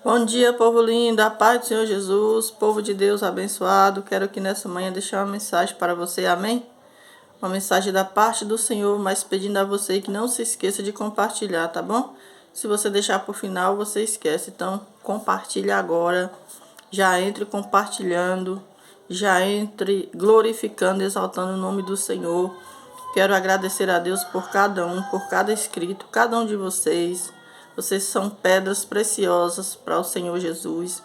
Bom dia, povo lindo, a paz do Senhor Jesus, povo de Deus abençoado. Quero aqui nessa manhã deixar uma mensagem para você, amém? Uma mensagem da parte do Senhor, mas pedindo a você que não se esqueça de compartilhar, tá bom? Se você deixar para o final, você esquece. Então, compartilhe agora, já entre compartilhando, já entre glorificando, exaltando o nome do Senhor. Quero agradecer a Deus por cada um, por cada inscrito, cada um de vocês. Vocês são pedras preciosas para o Senhor Jesus.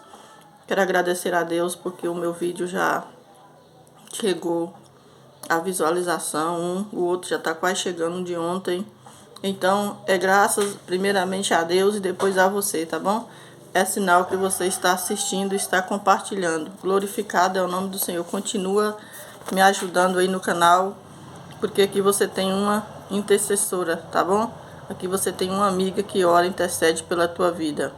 Quero agradecer a Deus porque o meu vídeo já chegou a visualização. O outro já está quase chegando de ontem. Então, é graças primeiramente a Deus e depois a você, tá bom? É sinal que você está assistindo e está compartilhando. Glorificado é o nome do Senhor. Continua me ajudando aí no canal, porque aqui você tem uma intercessora, tá bom? Aqui você tem uma amiga que ora e intercede pela tua vida.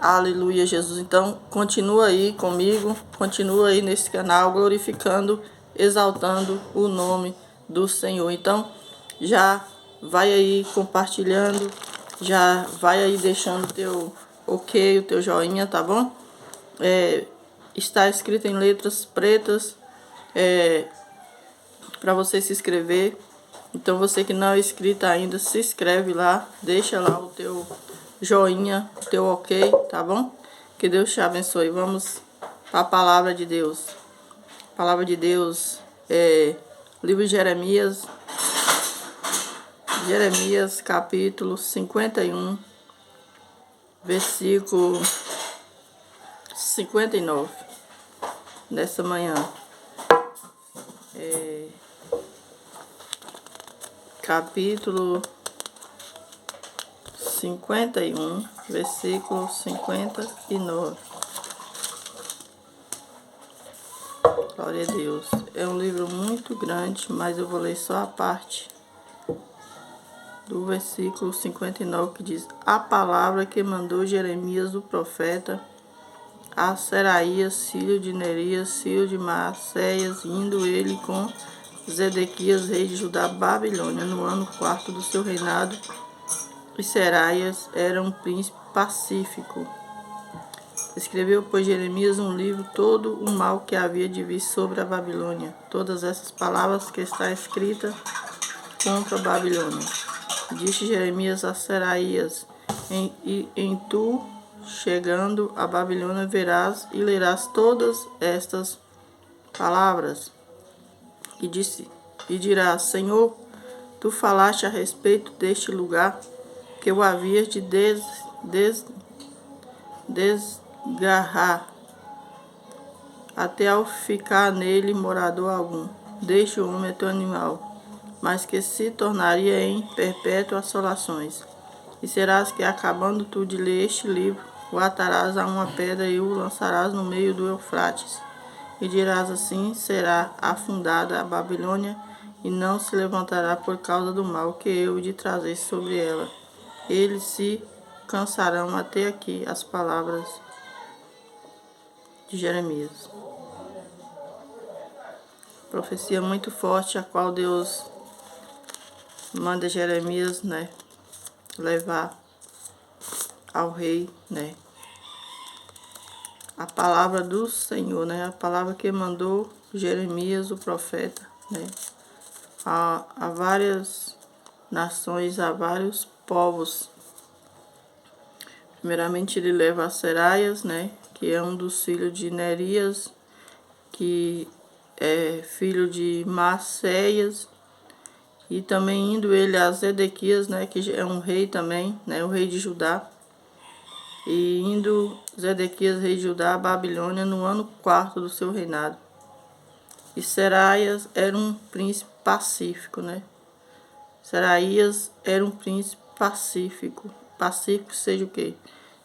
Aleluia, Jesus. Então, continua aí comigo, continua aí nesse canal, glorificando, exaltando o nome do Senhor. Então, já vai aí compartilhando, já vai aí deixando o teu ok, o teu joinha, tá bom? Está escrito em letras pretas, para você se inscrever. Então você que não é inscrito ainda, se inscreve lá, deixa lá o teu joinha, o teu ok, tá bom? Que Deus te abençoe. Vamos para a palavra de Deus. A palavra de Deus é livro de Jeremias, capítulo 51, versículo 59. Nessa manhã. Capítulo 51, versículo 59. Glória a Deus. É um livro muito grande, mas eu vou ler só a parte do versículo 59 que diz: a palavra que mandou Jeremias o profeta a Seraías, filho de Nerias, filho de Maacéias, indo ele com Zedequias, rei de Judá, Babilônia, no ano 4º do seu reinado, e Seraías era um príncipe pacífico. Escreveu, pois, Jeremias um livro todo o mal que havia de vir sobre a Babilônia, todas essas palavras que está escrita contra a Babilônia. Disse Jeremias a Seraías: em tu, chegando a Babilônia, verás e lerás todas estas palavras. E dirás: Senhor, tu falaste a respeito deste lugar, que o havias de desgarrar, até ao ficar nele morador algum. Deste homem é teu animal, mas que se tornaria em perpétuas assolações. E serás que, acabando tu de ler este livro, o atarás a uma pedra e o lançarás no meio do Eufrates. E dirás: assim será afundada a Babilônia, e não se levantará por causa do mal que eu de trazer sobre ela. Eles se cansarão. Até aqui as palavras de Jeremias. Profecia muito forte, a qual Deus manda Jeremias, levar ao rei, a palavra do Senhor, a palavra que mandou Jeremias, o profeta, a várias nações, a vários povos. Primeiramente ele leva a Seraías, que é um dos filhos de Nerias, que é filho de Maacéias, e também indo ele a Zedequias, que é um rei também, o rei de Judá. E indo Zedequias, rei de Judá, a Babilônia, no ano 4º do seu reinado. E Seraías era um príncipe pacífico, Seraías era um príncipe pacífico. Pacífico seja o quê?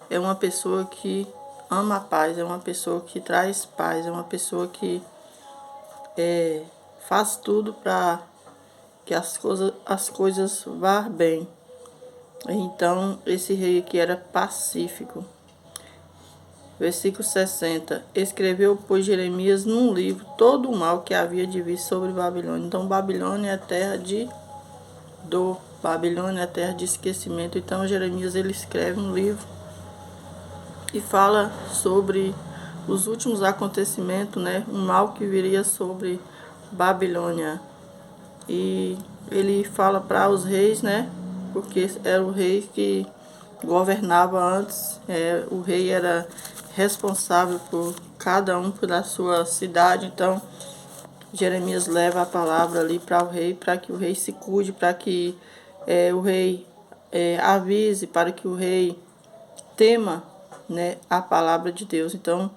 É uma pessoa que ama a paz, é uma pessoa que traz paz, é uma pessoa que faz tudo para que as coisas vá bem. Então, esse rei aqui era pacífico. Versículo 60. Escreveu, pois, Jeremias num livro todo o mal que havia de vir sobre Babilônia. Então, Babilônia é terra de dor. Babilônia é terra de esquecimento. Então, Jeremias ele escreve um livro e fala sobre os últimos acontecimentos, né? Um mal que viria sobre Babilônia. E ele fala para os reis, né? Porque era o rei que governava antes. O rei era responsável por cada um pela sua cidade. Então, Jeremias leva a palavra ali para o rei, para que o rei se cuide, para que o rei avise, para que o rei tema, né, a palavra de Deus. Então,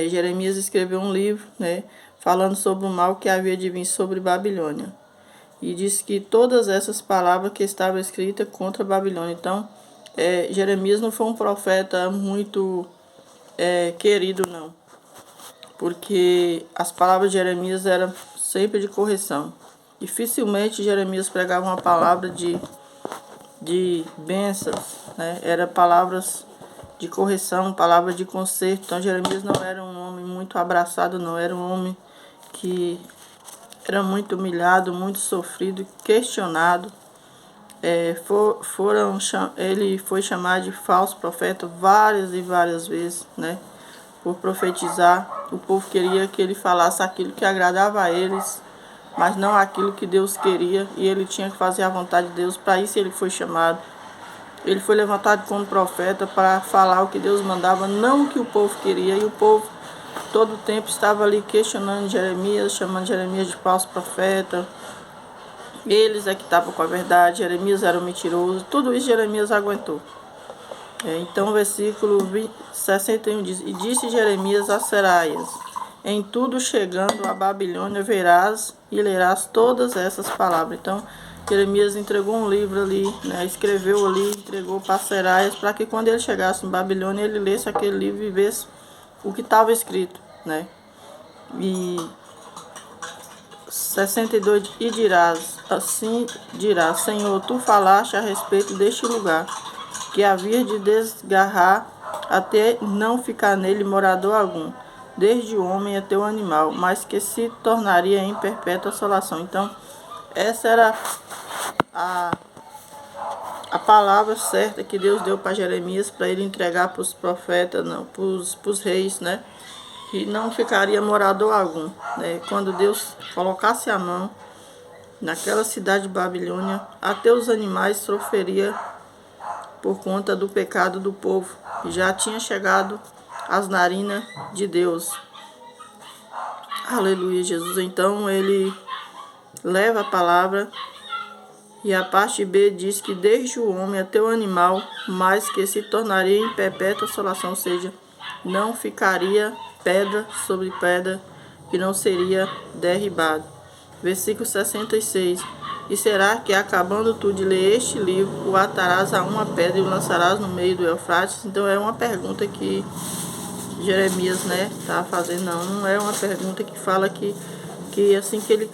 Jeremias escreveu um livro, né, falando sobre o mal que havia de vir sobre Babilônia. E disse que todas essas palavras que estavam escritas contra a Babilônia. Então, Jeremias não foi um profeta muito querido, não. Porque as palavras de Jeremias eram sempre de correção. Dificilmente Jeremias pregava uma palavra de bênçãos, né? Era palavras de correção, palavras de conserto. Então Jeremias não era um homem muito abraçado, não. Era um homem que era muito humilhado, muito sofrido, questionado. Ele foi chamado de falso profeta várias e várias vezes, né? Por profetizar. O povo queria que ele falasse aquilo que agradava a eles, mas não aquilo que Deus queria, e ele tinha que fazer a vontade de Deus. Para isso ele foi chamado. Ele foi levantado como profeta para falar o que Deus mandava, não o que o povo queria. E o povo todo o tempo estava ali questionando Jeremias, chamando Jeremias de falso profeta. Eles é que estavam com a verdade, Jeremias era um mentiroso. Tudo isso Jeremias aguentou. Então o versículo 61 diz: E disse Jeremias a Seraias: Em tudo chegando a Babilônia verás e lerás todas essas palavras. Então Jeremias entregou um livro ali, né? Escreveu ali, entregou para Seraias, para que quando ele chegasse em Babilônia ele lesse aquele livro e visse o que estava escrito, né? E 62, e dirás, assim dirás: Senhor, tu falaste a respeito deste lugar, que havia de desgarrar até não ficar nele morador algum, desde o homem até o animal, mas que se tornaria em perpétua assolação. Então, essa era a palavra certa que Deus deu para Jeremias, para ele entregar para os profetas, para os reis, né? Que não ficaria morador algum, né? Quando Deus colocasse a mão naquela cidade de Babilônia, até os animais sofreria por conta do pecado do povo, que já tinha chegado às narinas de Deus. Aleluia, Jesus. Então ele leva a palavra, e a parte B diz que desde o homem até o animal, mas que se tornaria em perpétua assolação, ou seja, não ficaria pedra sobre pedra, que não seria derribado. Versículo 66. E será que, acabando tu de ler este livro, o atarás a uma pedra e o lançarás no meio do Eufrates? Então é uma pergunta que Jeremias, né, tá fazendo. Não é uma pergunta que fala que assim que ele...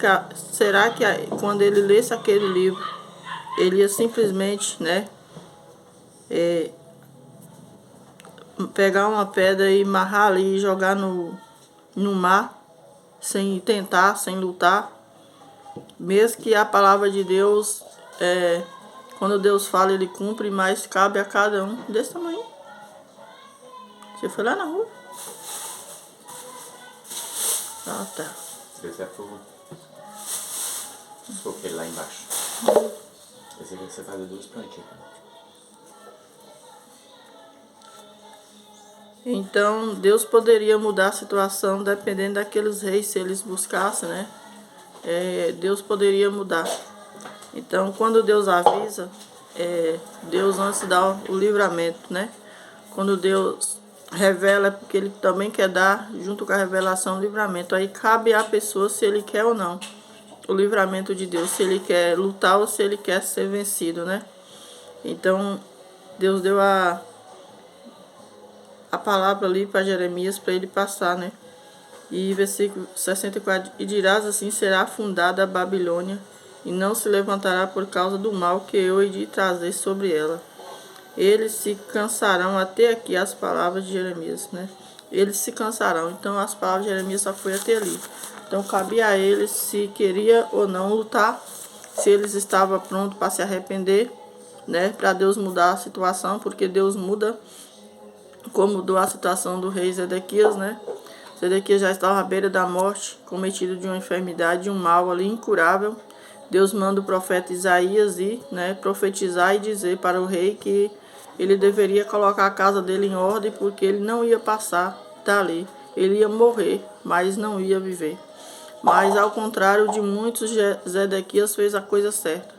Será que quando ele lesse aquele livro, ele ia simplesmente, né, pegar uma pedra e amarrar ali e jogar no mar, sem tentar, sem lutar? Mesmo que a palavra de Deus, quando Deus fala, ele cumpre, mas cabe a cada um desse tamanho. Você foi lá na rua? Ah, tá. Se quiser, foquei lá embaixo. Esse aqui você faz duas plantinhas. Então, Deus poderia mudar a situação dependendo daqueles reis, se eles buscassem, né? Deus poderia mudar. Então, quando Deus avisa, Deus antes dá o livramento, né? Quando Deus revela, é porque ele também quer dar, junto com a revelação, o livramento. Aí cabe à pessoa se ele quer ou não o livramento de Deus, se ele quer lutar ou se ele quer ser vencido, né? Então, Deus deu a palavra ali para Jeremias, para ele passar, né? E versículo 64, e dirás assim: será fundada a Babilônia, e não se levantará por causa do mal que eu hei de trazer sobre ela. Eles se cansarão. Até aqui as palavras de Jeremias, né? Eles se cansarão. Então as palavras de Jeremias só foi até ali. Então cabia a eles se queria ou não lutar, se eles estavam prontos para se arrepender né, para Deus mudar a situação, porque Deus muda, como mudou a situação do rei Zedequias, né? Zedequias já estava à beira da morte, cometido de uma enfermidade, de um mal ali incurável. Deus manda o profeta Isaías ir, né, profetizar e dizer para o rei que ele deveria colocar a casa dele em ordem, porque ele não ia passar dali. Ele ia morrer, mas não ia viver. Mas, ao contrário de muitos, Zedequias fez a coisa certa.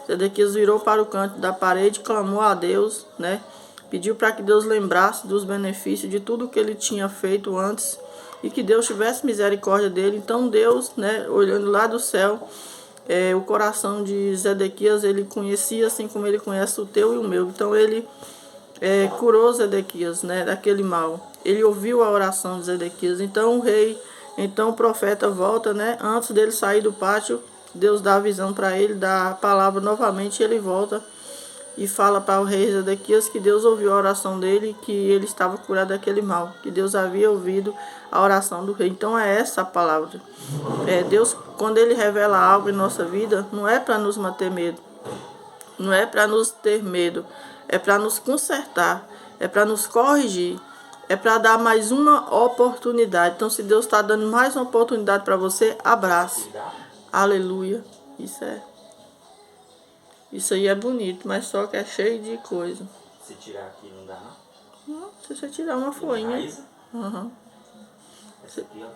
Zedequias virou para o canto da parede, clamou a Deus, né? Pediu para que Deus lembrasse dos benefícios de tudo que ele tinha feito antes e que Deus tivesse misericórdia dele. Então Deus, né, olhando lá do céu, o coração de Zedequias, ele conhecia assim como ele conhece o teu e o meu. Então ele curou Zedequias, né, daquele mal. Ele ouviu a oração de Zedequias. Então o rei, então o profeta volta, né, antes dele sair do pátio, Deus dá a visão para ele, dá a palavra novamente, ele volta e fala para o rei Zedequias que Deus ouviu a oração dele, que ele estava curado daquele mal, que Deus havia ouvido a oração do rei. Então é essa a palavra. Deus, quando ele revela algo em nossa vida, não é para nos manter medo, não é para nos ter medo, é para nos consertar, é para nos corrigir, é para dar mais uma oportunidade. Então, se Deus está dando mais uma oportunidade para você, abrace. Aleluia. Isso aí é bonito, mas só que é cheio de coisa. Se tirar aqui não dá, não? Não, se você tirar uma folhinha. Uhum. Essa aqui, ó.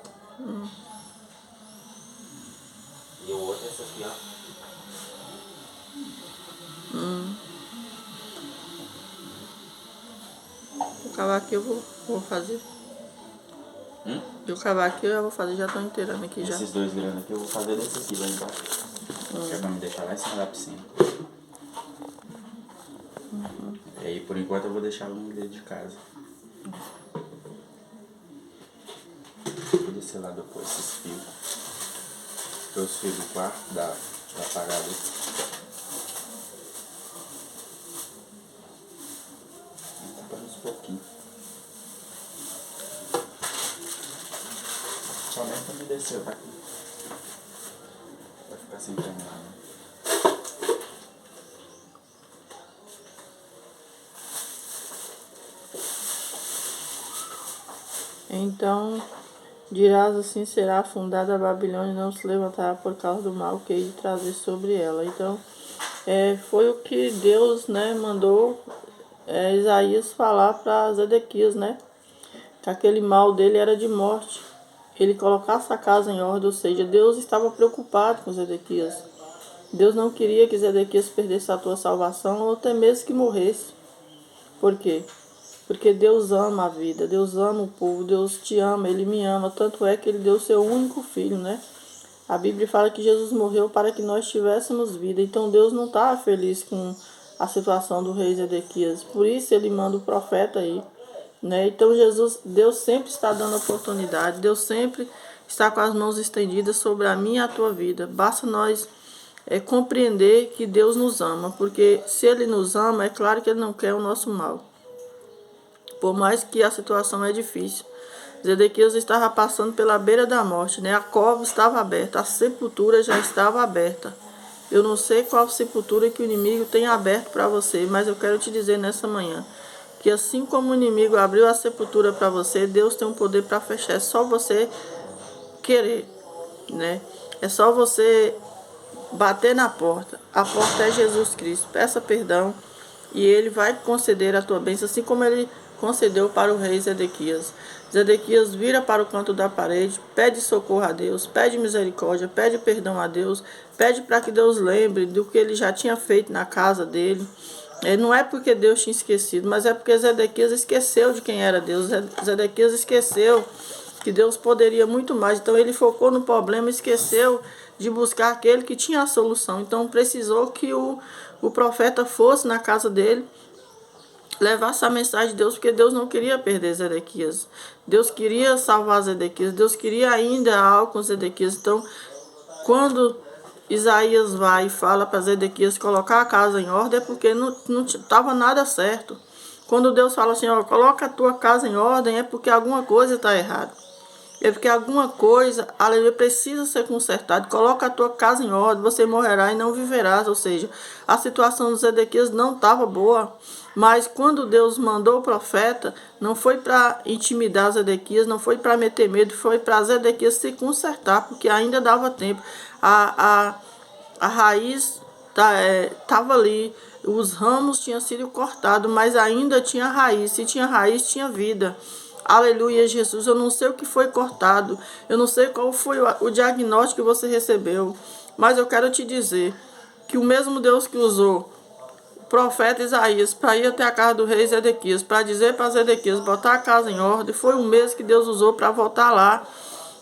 E o outro, essa aqui, ó. O cavaquinho eu vou fazer. E o cavaquinho eu vou fazer, já tô inteirando aqui já. Esses dois grandes aqui eu vou fazer desse aqui lá embaixo. Que é pra me deixar lá em cima da piscina. E aí por enquanto eu vou deixar um dentro de casa. Vou descer lá depois esses fios. Os fios do quarto, da parada. Vou tapar uns pouquinhos. Somente pra me descer, vai ficar sem câmera, né? Então, dirás assim, será afundada a Babilônia e não se levantará por causa do mal que hei de trazer sobre ela. Então, foi o que Deus, né, mandou Isaías falar para Zedequias, né? Que aquele mal dele era de morte. Ele colocasse a casa em ordem, ou seja, Deus estava preocupado com Zedequias. Deus não queria que Zedequias perdesse a tua salvação ou até mesmo que morresse. Por quê? Porque Deus ama a vida, Deus ama o povo, Deus te ama, Ele me ama. Tanto é que Ele deu o seu único filho, né? A Bíblia fala que Jesus morreu para que nós tivéssemos vida. Então Deus não estava feliz com a situação do rei Zedequias. Por isso Ele manda o profeta aí, né? Então Deus sempre está dando oportunidade, Deus sempre está com as mãos estendidas sobre a minha e a tua vida. Basta nós compreender que Deus nos ama, porque se Ele nos ama, é claro que Ele não quer o nosso mal. Por mais que a situação é difícil. Zedequias estava passando pela beira da morte, né? A cova estava aberta, a sepultura já estava aberta. Eu não sei qual sepultura que o inimigo tem aberto para você, mas eu quero te dizer nessa manhã que assim como o inimigo abriu a sepultura para você, Deus tem um poder para fechar. É só você querer, né? É só você bater na porta. A porta é Jesus Cristo. Peça perdão e Ele vai conceder a tua bênção, assim como Ele concedeu para o rei Zedequias. Zedequias vira para o canto da parede, pede socorro a Deus, pede misericórdia, pede perdão a Deus, pede para que Deus lembre do que ele já tinha feito na casa dele. Não é porque Deus tinha esquecido, mas é porque Zedequias esqueceu de quem era Deus. Zedequias esqueceu que Deus poderia muito mais. Então ele focou no problema, esqueceu de buscar aquele que tinha a solução. Então precisou que o profeta fosse na casa dele, levasse a mensagem de Deus, porque Deus não queria perder Zedequias. Deus queria salvar Zedequias. Deus queria ainda algo com Zedequias. Então, quando Isaías vai e fala para Zedequias colocar a casa em ordem, é porque não estava nada certo. Quando Deus fala assim, ó, coloca a tua casa em ordem, é porque alguma coisa está errada. É porque alguma coisa, aleluia, precisa ser consertada. Coloca a tua casa em ordem, você morrerá e não viverás. Ou seja, a situação dos Zedequias não estava boa. Mas quando Deus mandou o profeta, não foi para intimidar Zedequias, não foi para meter medo, foi para Zedequias se consertar, porque ainda dava tempo. A raiz estava ali, os ramos tinham sido cortados, mas ainda tinha raiz. Se tinha raiz, tinha vida. Aleluia, Jesus. Eu não sei o que foi cortado, eu não sei qual foi o diagnóstico que você recebeu, mas eu quero te dizer que o mesmo Deus que usou o profeta Isaías para ir até a casa do rei Zedequias, para dizer para Zedequias botar a casa em ordem, foi o mesmo que Deus usou para voltar lá,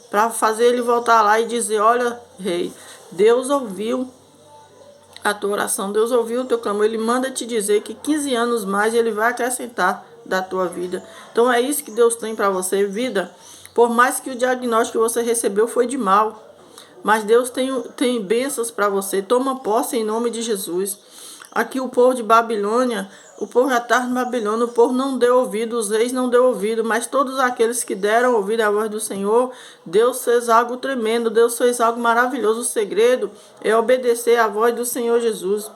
para fazer ele voltar lá e dizer: olha, rei, Deus ouviu a tua oração, Deus ouviu o teu clamor, ele manda te dizer que 15 anos mais ele vai acrescentar da tua vida. Então é isso que Deus tem para você, vida. Por mais que o diagnóstico que você recebeu foi de mal, mas Deus tem bênçãos para você. Toma posse em nome de Jesus. Aqui o povo de Babilônia, o povo já estava em Babilônia, o povo não deu ouvido, os reis não deu ouvido, mas todos aqueles que deram ouvido à voz do Senhor, Deus fez algo tremendo, Deus fez algo maravilhoso. O segredo é obedecer à voz do Senhor Jesus.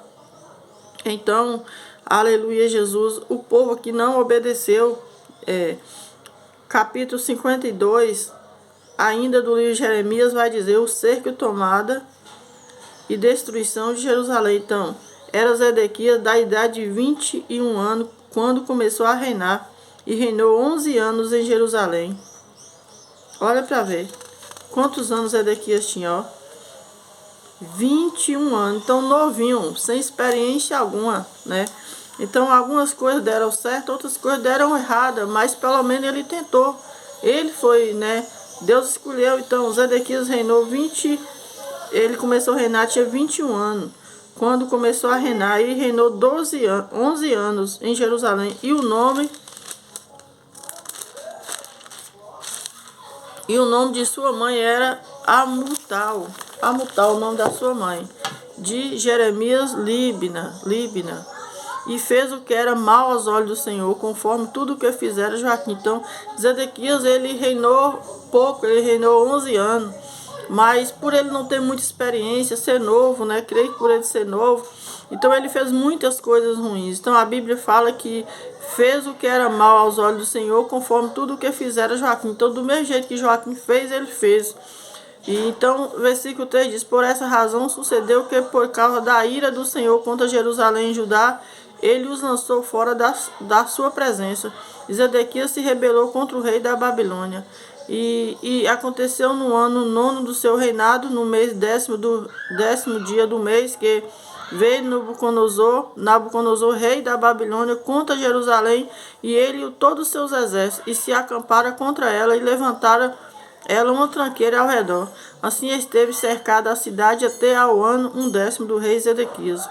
Então, aleluia, Jesus, o povo que não obedeceu, capítulo 52, ainda do livro de Jeremias, vai dizer: o cerco, tomada e destruição de Jerusalém. Então, era Zedequias da idade de 21 anos, quando começou a reinar, e reinou 11 anos em Jerusalém. Olha para ver quantos anos Zedequias tinha, ó. 21 anos, então novinho, sem experiência alguma, né? Então algumas coisas deram certo, outras coisas deram errada, mas pelo menos ele tentou. Ele foi, né? Deus escolheu. Então Zedequias reinou ele começou a reinar, tinha 21 anos. Quando começou a reinar, ele reinou 11 anos em Jerusalém. E o nome de sua mãe era Amutal. Amutal, o nome da sua mãe. De Jeremias, Libna. E fez o que era mal aos olhos do Senhor, conforme tudo o que fizera Joaquim. Então, Zedequias, ele reinou pouco, ele reinou 11 anos. Mas por ele não ter muita experiência, ser novo, né? Creio que por ele ser novo, então ele fez muitas coisas ruins. Então a Bíblia fala que fez o que era mal aos olhos do Senhor, conforme tudo o que fizera Joaquim. Então do mesmo jeito que Joaquim fez, ele fez. E então, versículo 3 diz: por essa razão sucedeu que, por causa da ira do Senhor contra Jerusalém e Judá, ele os lançou fora da sua presença. E Zedequias se rebelou contra o rei da Babilônia. E aconteceu no ano 9 do seu reinado, no mês 10º dia do mês, que veio Nabucodonosor, rei da Babilônia, contra Jerusalém, e ele e todos os seus exércitos, e se acamparam contra ela, e levantaram ela uma tranqueira ao redor. Assim esteve cercada a cidade até ao ano 10º do rei Zedequias.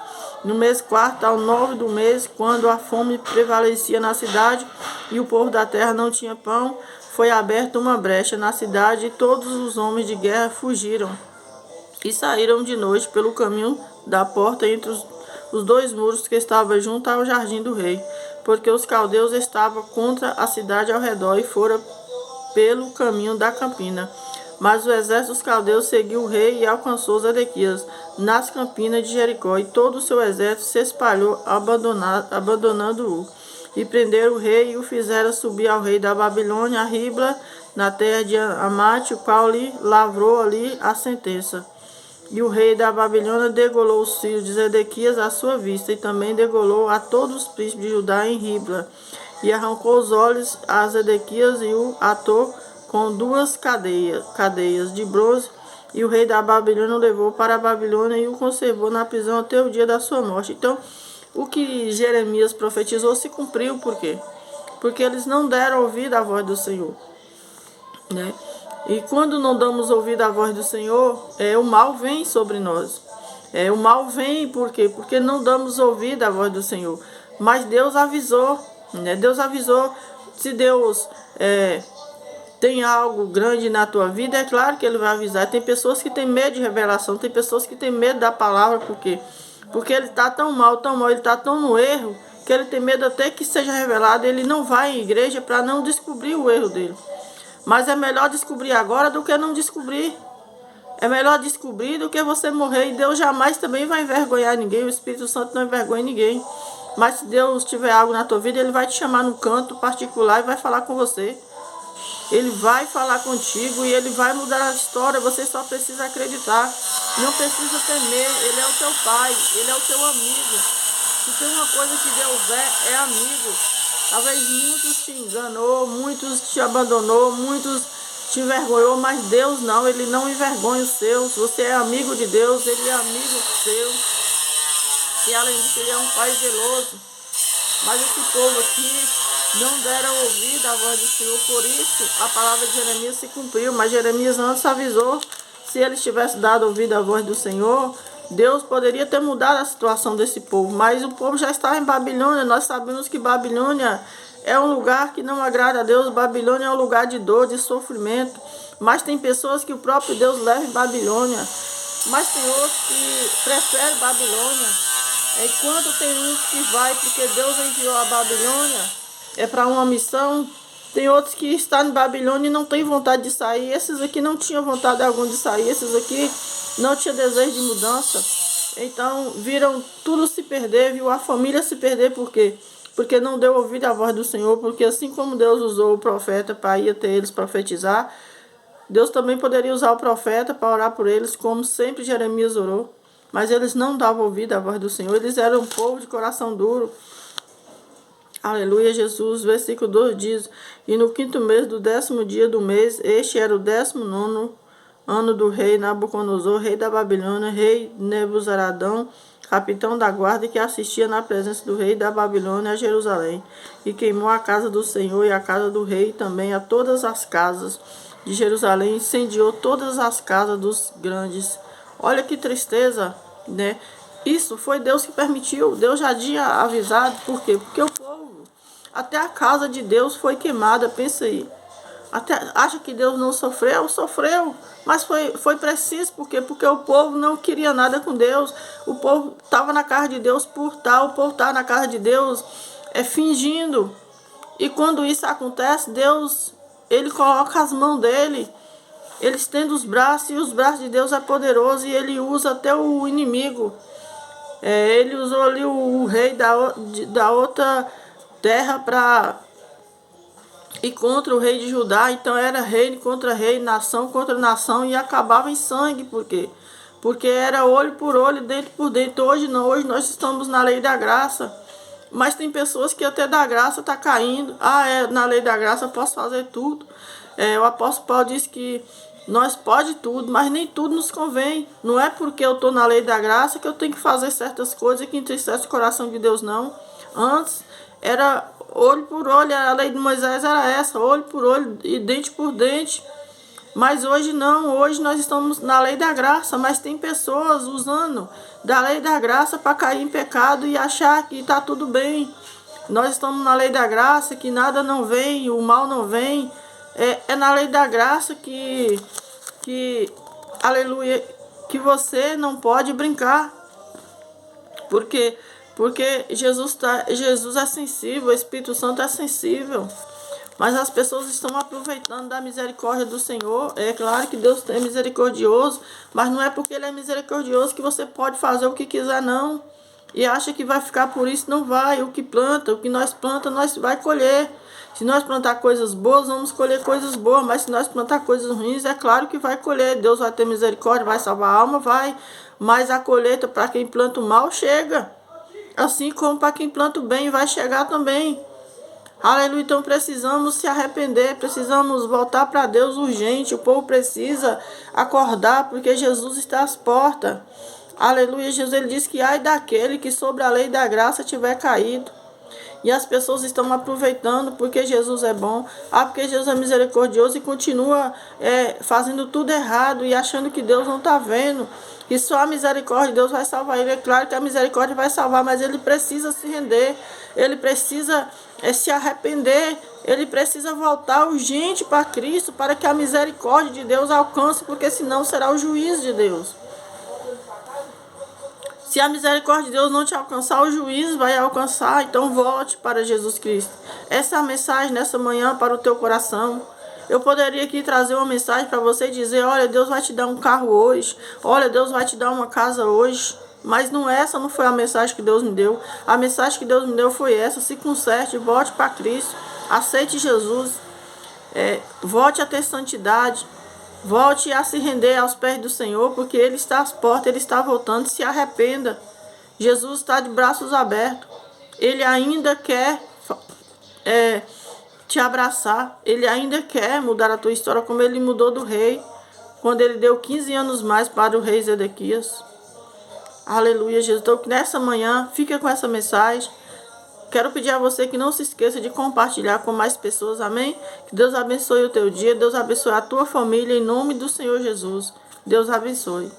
No mês 4º, ao 9 do mês, quando a fome prevalecia na cidade e o povo da terra não tinha pão, foi aberta uma brecha na cidade, e todos os homens de guerra fugiram e saíram de noite pelo caminho da porta entre os dois muros que estavam junto ao jardim do rei, porque os caldeus estavam contra a cidade ao redor e foram pelo caminho da campina. Mas o exército dos caldeus seguiu o rei e alcançou Zedequias nas campinas de Jericó, e todo o seu exército se espalhou, abandonando-o. E prenderam o rei e o fizeram subir ao rei da Babilônia, a Ribla, na terra de Amate, o qual lhe lavrou ali a sentença. E o rei da Babilônia degolou os filhos de Zedequias à sua vista, e também degolou a todos os príncipes de Judá em Ribla. E arrancou os olhos a Zedequias e o atou com 2 cadeias de bronze. E o rei da Babilônia o levou para a Babilônia e o conservou na prisão até o dia da sua morte. Então, o que Jeremias profetizou se cumpriu. Por quê? Porque eles não deram ouvido à voz do Senhor, né? E quando não damos ouvido à voz do Senhor, o mal vem sobre nós. O mal vem por quê? Porque não damos ouvido à voz do Senhor. Mas Deus avisou, né? Deus avisou. Se Deus tem algo grande na tua vida, é claro que Ele vai avisar. Tem pessoas que têm medo de revelação, tem pessoas que têm medo da palavra. Por quê? Porque ele está tão mal, ele está tão no erro, que ele tem medo até que seja revelado. Ele não vai em igreja para não descobrir o erro dele. Mas é melhor descobrir agora do que não descobrir. É melhor descobrir do que você morrer. E Deus jamais também vai envergonhar ninguém. O Espírito Santo não envergonha ninguém. Mas se Deus tiver algo na tua vida, Ele vai te chamar num canto particular e vai falar com você. Ele vai falar contigo e Ele vai mudar a história. Você só precisa acreditar. Não precisa temer. Ele é o teu pai. Ele é o teu amigo. Se tem uma coisa que Deus é amigo. Talvez muitos te enganou, muitos te abandonou, muitos te envergonhou, mas Deus não. Ele não envergonha os seus. Você é amigo de Deus. Ele é amigo seu. E além disso, Ele é um pai zeloso. Mas esse povo aqui não deram ouvido à voz do Senhor, por isso a palavra de Jeremias se cumpriu. Mas Jeremias antes avisou, se eles tivessem dado ouvido à voz do Senhor, Deus poderia ter mudado a situação desse povo. Mas o povo já estava em Babilônia. Nós sabemos que Babilônia é um lugar que não agrada a Deus. Babilônia é um lugar de dor, de sofrimento. Mas tem pessoas que o próprio Deus leva em Babilônia. Mas tem outros que preferem Babilônia. Enquanto tem uns que vai porque Deus enviou a Babilônia, é para uma missão. Tem outros que estão em Babilônia e não tem vontade de sair. Esses aqui não tinham vontade alguma de sair. Esses aqui não tinham desejo de mudança. Então viram tudo se perder, viu a família se perder. Por quê? Porque não deu ouvido à voz do Senhor. Porque assim como Deus usou o profeta para ir até eles profetizar, Deus também poderia usar o profeta para orar por eles, como sempre Jeremias orou. Mas eles não davam ouvido à voz do Senhor. Eles eram um povo de coração duro. Aleluia, Jesus. Versículo 2 diz: E no 5º mês do 10º dia do mês, este era o 19º ano do rei Nabucodonosor, rei da Babilônia, rei Nebuzaradão, capitão da guarda, que assistia na presença do rei da Babilônia a Jerusalém. E queimou a casa do Senhor e a casa do rei, e também a todas as casas de Jerusalém, incendiou todas as casas dos grandes. Olha que tristeza, né? Isso foi Deus que permitiu. Deus já tinha avisado. Por quê? Porque o povo, até a casa de Deus foi queimada. Pensa aí. Acha que Deus não sofreu? Sofreu. Mas foi preciso. Por quê? Porque o povo não queria nada com Deus. O povo estava na casa de Deus por tal. O povo estava na casa de Deus fingindo. E quando isso acontece, Deus, Ele coloca as mãos dele. Ele estende os braços, e os braços de Deus é poderoso, e Ele usa até o inimigo. Ele usou ali o rei da outra terra para ir contra o rei de Judá. Então era rei contra rei, nação contra nação, e acabava em sangue. Por quê? Porque era olho por olho, dente por dente. Hoje não, hoje nós estamos na lei da graça. Mas tem pessoas que até da graça está caindo. Na lei da graça eu posso fazer tudo. O apóstolo Paulo disse que nós pode tudo, mas nem tudo nos convém. Não é porque eu estou na lei da graça que eu tenho que fazer certas coisas que entristecem o coração de Deus, não. Antes era olho por olho, a lei de Moisés era essa, olho por olho e dente por dente. Mas hoje não, hoje nós estamos na lei da graça, mas tem pessoas usando da lei da graça para cair em pecado e achar que está tudo bem. Nós estamos na lei da graça, que nada não vem, o mal não vem. É na lei da graça que aleluia, que você não pode brincar. Por quê? Porque Jesus é sensível, o Espírito Santo é sensível. Mas as pessoas estão aproveitando da misericórdia do Senhor. É claro que Deus é misericordioso, mas não é porque Ele é misericordioso que você pode fazer o que quiser, não. E acha que vai ficar por isso, não vai. O que nós plantamos, nós vai colher. Se nós plantar coisas boas, vamos colher coisas boas. Mas se nós plantar coisas ruins, é claro que vai colher. Deus vai ter misericórdia, vai salvar a alma, vai. Mas a colheita para quem planta o mal chega. Assim como para quem planta o bem vai chegar também. Aleluia, então precisamos se arrepender, precisamos voltar para Deus urgente. O povo precisa acordar porque Jesus está às portas. Aleluia, Jesus ele disse que ai daquele que sobre a lei da graça tiver caído. E as pessoas estão aproveitando porque Jesus é bom, porque Jesus é misericordioso e continua fazendo tudo errado e achando que Deus não está vendo. E só a misericórdia de Deus vai salvar ele. É claro que a misericórdia vai salvar, mas ele precisa se render, ele precisa se arrepender, ele precisa voltar urgente para Cristo, para que a misericórdia de Deus alcance, porque senão será o juízo de Deus. Se a misericórdia de Deus não te alcançar, o juízo vai alcançar. Então volte para Jesus Cristo. Essa é a mensagem nessa manhã para o teu coração. Eu poderia aqui trazer uma mensagem para você e dizer, olha, Deus vai te dar um carro hoje. Olha, Deus vai te dar uma casa hoje. Mas essa não foi a mensagem que Deus me deu. A mensagem que Deus me deu foi essa. Se conserte, volte para Cristo. Aceite Jesus. Volte a ter santidade. Volte a se render aos pés do Senhor, porque Ele está às portas, Ele está voltando. Se arrependa. Jesus está de braços abertos. Ele ainda quer te abraçar. Ele ainda quer mudar a tua história, como Ele mudou do rei, quando Ele deu 15 anos mais para o rei Zedequias. Aleluia, Jesus. Então, nessa manhã, fica com essa mensagem. Quero pedir a você que não se esqueça de compartilhar com mais pessoas, amém? Que Deus abençoe o teu dia, Deus abençoe a tua família, em nome do Senhor Jesus. Deus abençoe.